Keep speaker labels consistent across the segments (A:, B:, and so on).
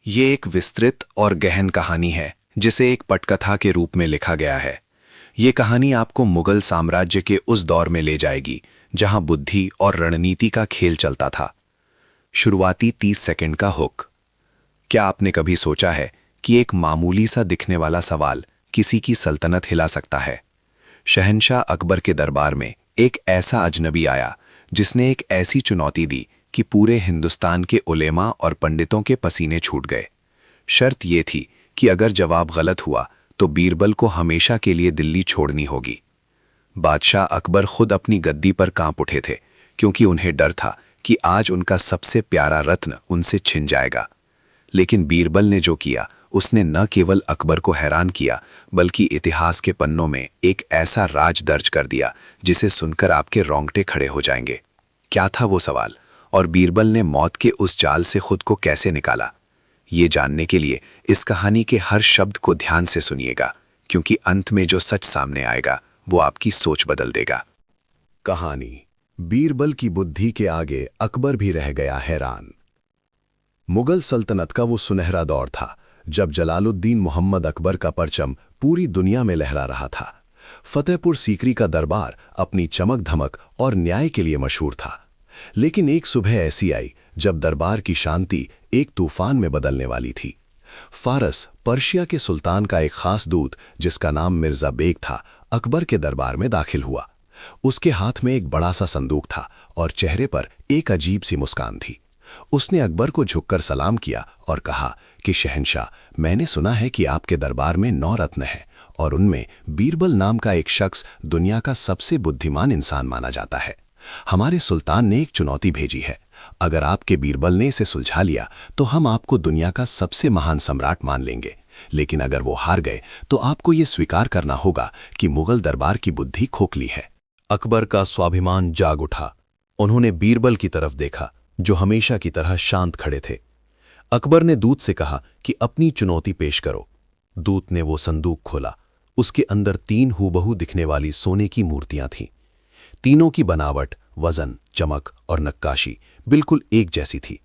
A: ये एक विस्तृत और गहन कहानी है जिसे एक पटकथा के रूप में लिखा गया है। ये कहानी आपको मुगल साम्राज्य के उस दौर में ले जाएगी जहां बुद्धि और रणनीति का खेल चलता था। शुरुआती 30 सेकंड का हुक। क्या आपने कभी सोचा है कि एक मामूली सा दिखने वाला सवाल किसी की सल्तनत हिला सकता है? शहंशाह अकबर के दरबार में एक ऐसा अजनबी आया जिसने एक ऐसी चुनौती दी कि पूरे हिंदुस्तान के उलेमा और पंडितों के पसीने छूट गए। शर्त यह थी कि अगर जवाब गलत हुआ तो बीरबल को हमेशा के लिए दिल्ली छोड़नी होगी। बादशाह अकबर खुद अपनी गद्दी पर कांप उठे थे, क्योंकि उन्हें डर था कि आज उनका सबसे प्यारा रत्न उनसे छिन जाएगा। लेकिन बीरबल ने जो किया उसने न केवल अकबर को हैरान किया, बल्कि इतिहास के पन्नों में एक ऐसा राज दर्ज कर दिया जिसे सुनकर आपके रोंगटे खड़े हो जाएंगे। क्या था वो सवाल, और बीरबल ने मौत के उस जाल से खुद को कैसे निकाला? ये जानने के लिए इस कहानी के हर शब्द को ध्यान से सुनिएगा, क्योंकि अंत में जो सच सामने आएगा वो आपकी सोच बदल देगा।
B: कहानी बीरबल की बुद्धि के आगे अकबर भी रह गया हैरान। मुगल सल्तनत का वो सुनहरा दौर था जब जलालुद्दीन मोहम्मद अकबर का परचम पूरी दुनिया में लहरा रहा था। फतेहपुर सीकरी का दरबार अपनी चमक धमक और न्याय के लिए मशहूर था। लेकिन एक सुबह ऐसी आई जब दरबार की शांति एक तूफान में बदलने वाली थी। फारस पर्शिया के सुल्तान का एक खास दूत, जिसका नाम मिर्जा बेग था, अकबर के दरबार में दाखिल हुआ। उसके हाथ में एक बड़ा सा संदूक था और चेहरे पर एक अजीब सी मुस्कान थी। उसने अकबर को झुककर सलाम किया और कहा कि शहंशाह, मैंने सुना है कि आपके दरबार में 9 रत्न हैं और उनमें बीरबल नाम का एक शख्स दुनिया का सबसे बुद्धिमान इंसान माना जाता है। हमारे सुल्तान ने एक चुनौती भेजी है। अगर आपके बीरबल ने इसे सुलझा लिया तो हम आपको दुनिया का सबसे महान सम्राट मान लेंगे, लेकिन अगर वो हार गए तो आपको ये स्वीकार करना होगा कि मुगल दरबार की बुद्धि खोखली है।
C: अकबर का स्वाभिमान जाग उठा। उन्होंने बीरबल की तरफ देखा, जो हमेशा की तरह शांत खड़े थे। अकबर ने दूत से कहा कि अपनी चुनौती पेश करो। दूत ने वो संदूक खोला। उसके अंदर 3 हूबहू दिखने वाली सोने की मूर्तियां थीं। तीनों की बनावट, वजन, चमक और नक्काशी बिल्कुल एक जैसी थी।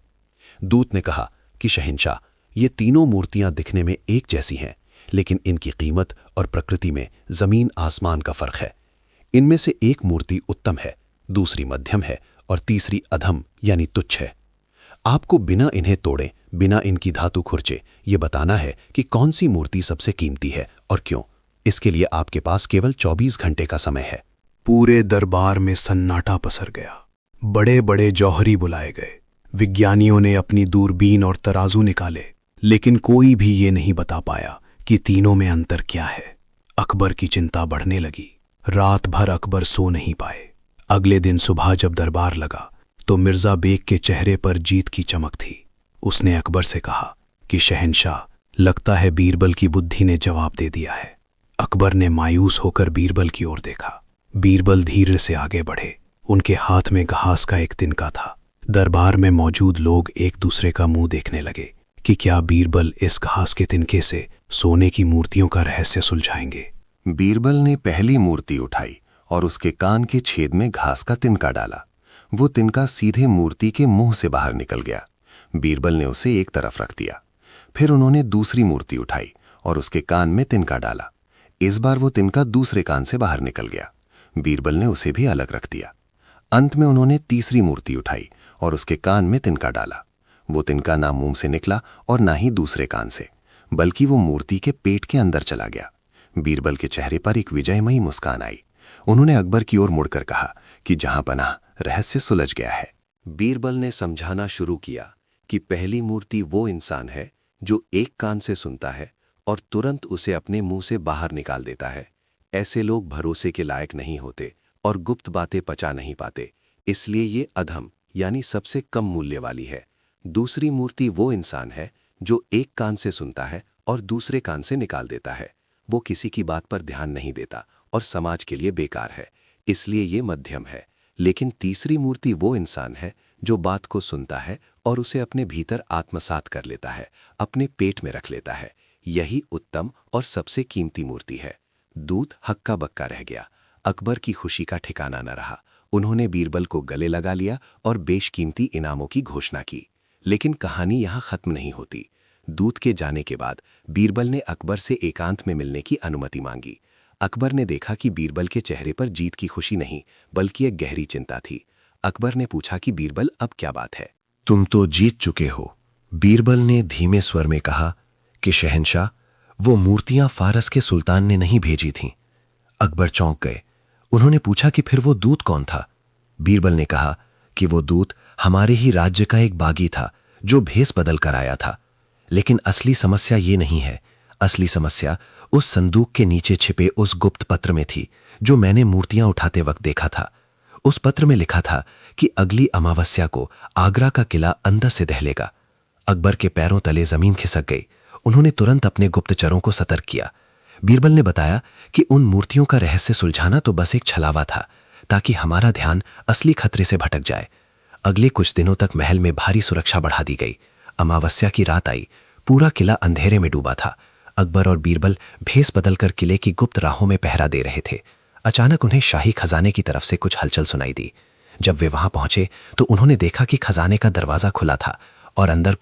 C: दूत ने कहा कि शहंशाह, ये तीनों मूर्तियां दिखने में एक जैसी हैं, लेकिन इनकी कीमत और प्रकृति में जमीन आसमान का फर्क है। इनमें से एक मूर्ति उत्तम है, दूसरी मध्यम है और तीसरी अधम यानी तुच्छ है। आपको बिना इन्हें तोड़े, बिना इनकी धातु खुरचे, ये बताना है कि कौन सी मूर्ति सबसे कीमती है और क्यों। इसके लिए आपके पास केवल 24 घंटे का समय है।
A: पूरे दरबार में सन्नाटा पसर गया। बड़े बड़े जौहरी बुलाए गए। विज्ञानियों ने अपनी दूरबीन और तराजू निकाले, लेकिन कोई भी ये नहीं बता पाया कि तीनों में अंतर क्या है। अकबर की चिंता बढ़ने लगी। रात भर अकबर सो नहीं पाए। अगले दिन सुबह जब दरबार लगा तो मिर्जा बेग के चेहरे पर जीत की चमक थी। उसने अकबर से कहा कि शहंशाह, लगता है बीरबल की बुद्धि ने जवाब दे दिया है। अकबर ने मायूस होकर बीरबल की ओर देखा। बीरबल धीरे से आगे बढ़े। उनके हाथ में घास का एक तिनका था। दरबार में मौजूद लोग एक दूसरे का मुंह देखने लगे कि क्या बीरबल इस घास के तिनके से सोने की मूर्तियों का रहस्य सुलझाएंगे।
B: बीरबल ने पहली मूर्ति उठाई और उसके कान के छेद में घास का तिनका डाला। वो तिनका सीधे मूर्ति के मुंह से बाहर निकल गया। बीरबल ने उसे एक तरफ रख दिया। फिर उन्होंने दूसरी मूर्ति उठाई और उसके कान में तिनका डाला। इस बार वो तिनका दूसरे कान से बाहर निकल गया। बीरबल ने उसे भी अलग रख दिया। अंत में उन्होंने तीसरी मूर्ति उठाई और उसके कान में तिनका डाला। वो तिनका ना मुंह से निकला और ना ही दूसरे कान से, बल्कि वो मूर्ति के पेट के अंदर चला गया। बीरबल के चेहरे पर एक विजयमयी मुस्कान आई। उन्होंने अकबर की ओर मुड़कर कहा कि जहां पनाह, रहस्य सुलझ गया है।
D: बीरबल ने समझाना शुरू किया कि पहली मूर्ति वो इंसान है जो एक कान से सुनता है और तुरंत उसे अपने मुंह से बाहर निकाल देता है। ऐसे लोग भरोसे के लायक नहीं होते और गुप्त बातें पचा नहीं पाते, इसलिए ये अधम यानी सबसे कम मूल्य वाली है। दूसरी मूर्ति वो इंसान है जो एक कान से सुनता है और दूसरे कान से निकाल देता है। वो किसी की बात पर ध्यान नहीं देता और समाज के लिए बेकार है, इसलिए ये मध्यम है। लेकिन तीसरी मूर्ति वो इंसान है जो बात को सुनता है और उसे अपने भीतर आत्मसात कर लेता है, अपने पेट में रख लेता है। यही उत्तम और सबसे कीमती मूर्ति है। दूत हक्का बक्का रह गया। अकबर की खुशी का ठिकाना न रहा। उन्होंने बीरबल को गले लगा लिया और बेशकीमती इनामों की घोषणा की। लेकिन कहानी यहाँ खत्म नहीं होती। दूत के जाने के बाद बीरबल ने अकबर से एकांत में मिलने की अनुमति मांगी। अकबर ने देखा कि बीरबल के चेहरे पर जीत की खुशी नहीं बल्कि एक गहरी चिंता थी। अकबर ने पूछा कि बीरबल अब क्या बात है?
C: तुम तो जीत चुके हो, बीरबल ने धीमे स्वर में कहा कि शहंशाह, वो मूर्तियां फारस के सुल्तान ने नहीं भेजी थीं। अकबर चौंक गए। उन्होंने पूछा कि फिर वो दूत कौन था? बीरबल ने कहा कि वो दूत हमारे ही राज्य का एक बागी था जो भेस बदल कर आया था। लेकिन असली समस्या ये नहीं है। असली समस्या उस संदूक के नीचे छिपे उस गुप्त पत्र में थी जो मैंने मूर्तियां उठाते वक्त देखा था। उस पत्र में लिखा था कि अगली अमावस्या को आगरा का किला अंदर से दहलेगा। अकबर के पैरों तले जमीन खिसक गई। उन्होंने तुरंत अपने गुप्तचरों को सतर्क किया। बीरबल ने बताया कि उन मूर्तियों का रहस्य सुलझाना तो बस एक छलावा था ताकि हमारा ध्यान असली खतरे से भटक जाए। अगले कुछ दिनों तक महल में भारी सुरक्षा बढ़ा दी गई। अमावस्या की रात आई। पूरा किला अंधेरे में डूबा था। अकबर और बीरबल भेस बदलकर किले की गुप्त राहों में पहरा दे रहे थे। अचानक उन्हें शाही खजाने की तरफ से कुछ हलचल सुनाई दी। जब वे वहां पहुंचे तो उन्होंने देखा कि खजाने का दरवाजा खुला था और अंदर